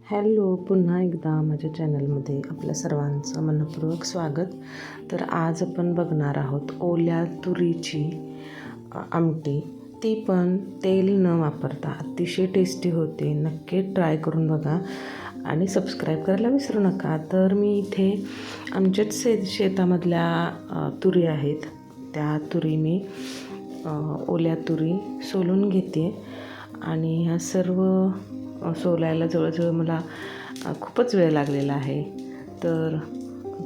Hello, पुन्हा एकदा माझ्या चॅनलमध्ये आपल्या सर्वांचं मनःपूर्वक स्वागत. तर आज आपण बघणार आहोत ओल्या तुरीची आमटी, ती पण तेल न वापरता. अतिशय टेस्टी होते. नक्की ट्राय करून बघा आणि सबस्क्राईब करायला विसरू नका. तर मी इथे आमच्याच शेतामधल्या तुरी आहेत, त्या तुरी मी ओल्या तुरी सोलून घेते आणि ह्या सर्व सोलायला जवळजवळ मला खूपच वेळ लागलेला आहे. तर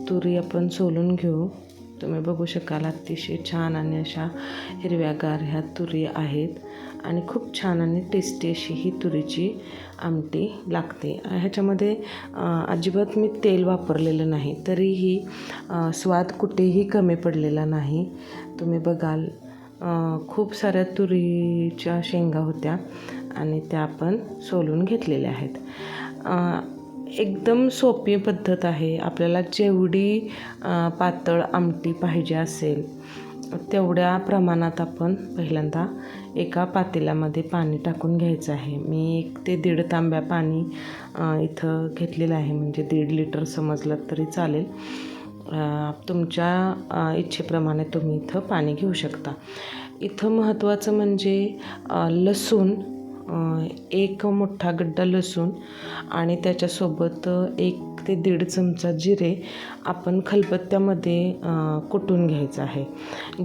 तुरी आपण सोलून घेऊ. तुम्ही बघू शकाल अतिशय छान आणि अशा हिरव्यागार ह्या तुरी आहेत आणि खूप छान आणि टेस्टी अशी ही तुरीची आमटी लागते. ह्याच्यामध्ये अजिबात मी तेल वापरलेलं नाही, तरीही स्वाद कुठेही कमी पडलेला नाही. तुम्ही बघाल खूप साऱ्या तुरीच्या शेंगा होत्या आणि त्या आपण सोलून घेतलेल्या आहेत. एकदम सोपी पद्धत आहे. आपल्याला जेवढी पातळ आमटी पाहिजे असेल तेवढ्या प्रमाणात आपण पहिल्यांदा एका पातेल्यामध्ये पाणी टाकून घ्यायचं आहे. मी 1 ते 1.5 तांब्या पाणी इथं घेतलेलं आहे, म्हणजे 1.5 लिटर समजलं तरी चालेल. तुमच्या इच्छेप्रमाणे तुम्ही इथं पाणी घेऊ शकता. इथं महत्त्वाचं म्हणजे लसूण, 1 मोठा गड्डा लसूण आणि त्याच्यासोबत 1 ते 1.5 चमचा जिरे आपण खलबत्त्यामध्ये कुटून घ्यायचं आहे.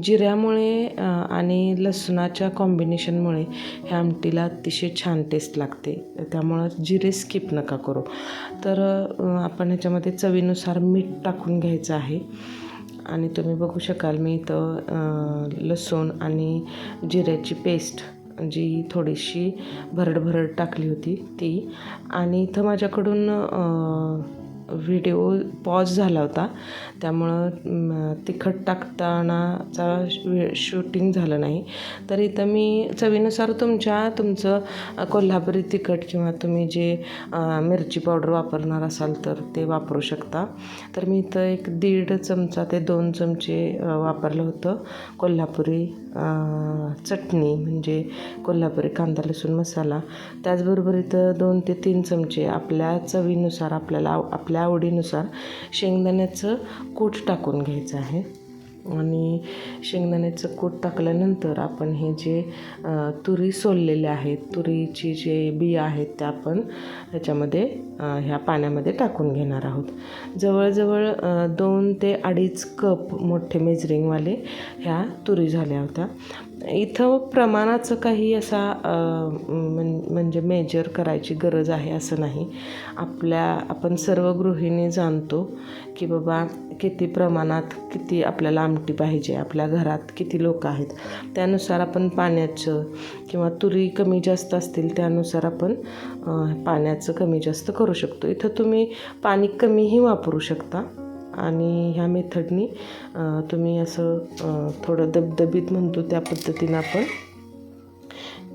जिऱ्यामुळे आणि लसणाच्या कॉम्बिनेशनमुळे ह्या आमटीला अतिशय छान टेस्ट लागते. त्यामुळं जिरे स्किप नका करू. तर आपण ह्याच्यामध्ये चवीनुसार मीठ टाकून घ्यायचं आहे आणि तुम्ही बघू शकाल मी इथं लसूण आणि जिऱ्याची पेस्ट जी थोडीशी भरड टाकली होती ती. आणि इथं माझ्याकडून व्हिडिओ पॉज झाला होता, त्यामुळं तिखट टाकतानाचा शूटिंग झालं नाही. तर इथं मी चवीनुसार तुमचं कोल्हापुरी तिखट किंवा तुम्ही जे मिरची पावडर वापरणार असाल तर ते वापरू शकता. तर मी इथं 1.5 चमचा ते 2 चमचे वापरलं होतं कोल्हापुरी चटणी, म्हणजे कोल्हापुरी कांदा लसूण मसाला. त्याचबरोबर इथं 2 ते 3 चमचे आपल्या चवीनुसार, आपल्या आवडीनुसार शेंगदाण्याचं कूट टाकून घ्यायचं आहे. आणि शेंगदाण्याचं कूट टाकल्यानंतर आपण हे जे तुरी सोललेले आहेत, तुरीची जे बिया आहेत त्या आपण ह्याच्यामध्ये ह्या पाण्यामध्ये टाकून घेणार आहोत. जवळजवळ 2 ते 2.5 कप मोठे मेजरिंगवाले ह्या तुरी झाल्या होत्या. इथं प्रमाणाचं काही असा म्हणजे मेजर करायची गरज आहे असं नाही. आपण सर्व गृहिणी जाणतो की बाबा किती प्रमाणात किती आपल्याला आमटी पाहिजे, आपल्या घरात किती लोक आहेत त्यानुसार आपण पाण्याचं, किंवा तुरी कमी जास्त असतील त्यानुसार आपण पाण्याचं कमी जास्त करू शकतो. इथं तुम्ही पाणी कमीही वापरू शकता आणि ह्या मेथडनी तुम्ही असं थोडं दबदबीत म्हणतो त्या पद्धतीनं आपण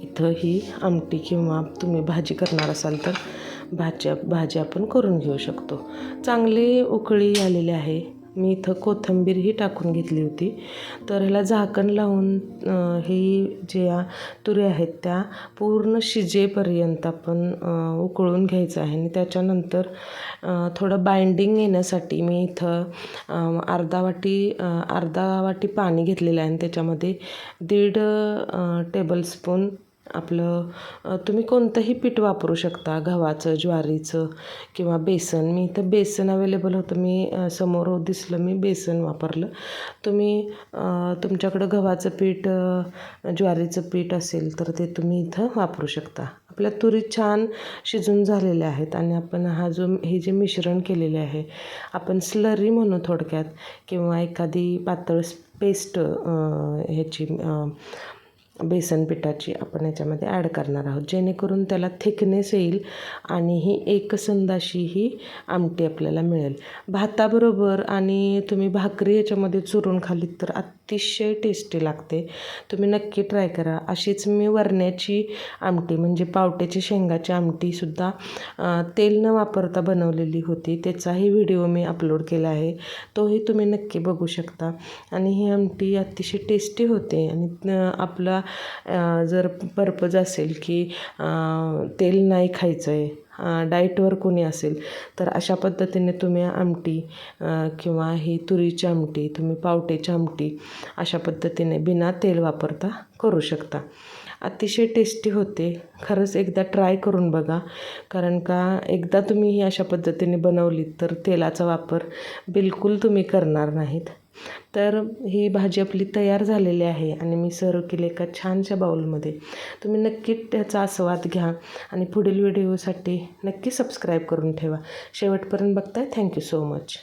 इथं ही आमटी, किंवा तुम्ही भाजी करणार असाल तर भाजी आपण करून घेऊ शकतो. चांगली उकळी आलेली आहे. मी इथं कोथिंबीरही टाकून घेतली होती. तर ह्याला झाकण लावून ही ज्या तुरी आहेत त्या पूर्ण शिजेपर्यंत आपण उकळून घ्यायचं आहे. आणि त्याच्यानंतर थोडं बाइंडिंग येण्यासाठी मी इथं अर्धा वाटी पाणी घेतलेलं आहे आणि त्याच्यामध्ये 1.5 टेबलस्पून आपलं तुम्ही कोणतंही पीठ वापरू शकता, गव्हाचं, ज्वारीचं किंवा बेसन. मी इथं बेसन अवेलेबल होतं, मी समोर दिसलं मी बेसन वापरलं. तुम्ही तुमच्याकडं गव्हाचं पीठ, ज्वारीचं पीठ असेल तर ते तुम्ही इथं वापरू शकता. आपल्या तुरी छान शिजून झालेल्या आहेत आणि आपण हे जे मिश्रण केलेले आहे आपण स्लरी म्हणू थोडक्यात, किंवा एखादी पातळ पेस्ट ह्याची बेसन पिठाची आपण याच्यामध्ये ॲड करणार आहोत, जेणेकरून त्याला थिकनेस येईल आणि ही एकसंध अशी ही आमटी आपल्याला मिळेल. भाताबरोबर आणि तुम्ही भाकरी ह्याच्यामध्ये चुरून खाल्लीत तर अतिशय टेस्टी लागते. तुम्ही नक्की ट्राय करा. अशीच मी वरण्याची आमटी, म्हणजे पावट्याची शेंगाची आमटीसुद्धा तेल न वापरता बनवलेली होती. त्याचाही व्हिडिओ मी अपलोड केला आहे, तोही तुम्ही नक्की बघू शकता. आणि ही आमटी अतिशय टेस्टी होते. आणि आपला जर पर्पज असेल की तेल नाही खायचं आहे डाएटवर कोणी असेल तर अशा पद्धतीने तुम्ही आमटी किंवा ही तुरीची आमटी, तुम्ही पावट्याची आमटी अशा पद्धतीने बिना तेल वापरता करू शकता. अतिशय टेस्टी होते. खरंच एकदा ट्राय करून बघा, कारण का एकदा तुम्ही ही अशा पद्धतीने बनवलीत तर तेलाचा वापर बिलकुल तुम्ही करणार नाहीत. तर ही भाजी आपली तयार झालेली आहे आणि मी सर्व केली एका छानशा बाउलमध्ये. तुम्ही नक्की त्याचा आस्वाद घ्या आणि पुढील व्हिडिओसाठी नक्की सबस्क्राईब करून ठेवा. शेवटपर्यंत बघताय. Thank you so much.